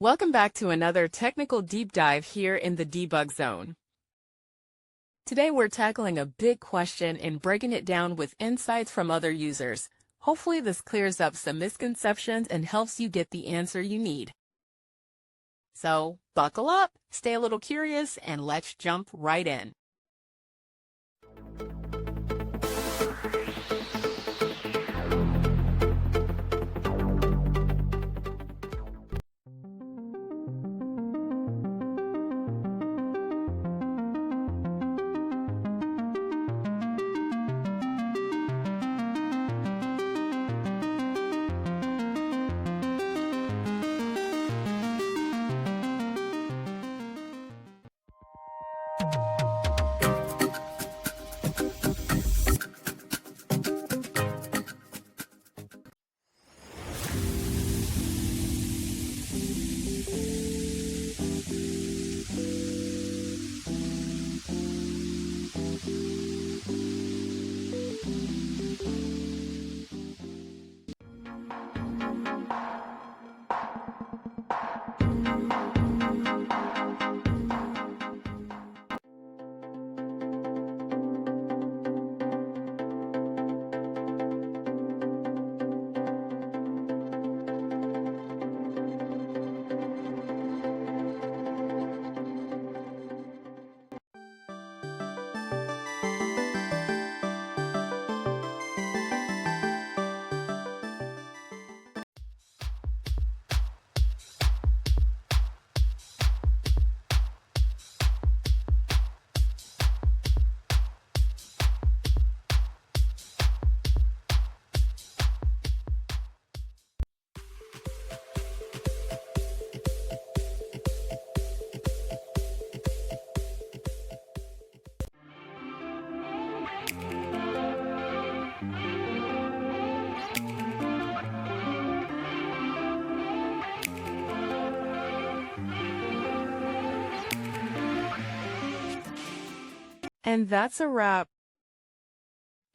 Welcome back to another technical deep dive here in the debug zone. Today we're tackling a big question and breaking it down with insights from other users. Hopefully this clears up some misconceptions and helps you get the answer you need. So buckle up, stay a little curious, and let's jump right in. And that's a wrap.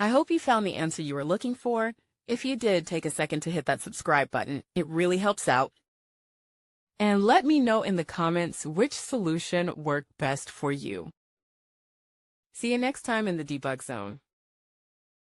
I hope you found the answer you were looking for. If you did, take a second to hit that subscribe button. It really helps out. And let me know in the comments which solution worked best for you. See you next time in the debug zone.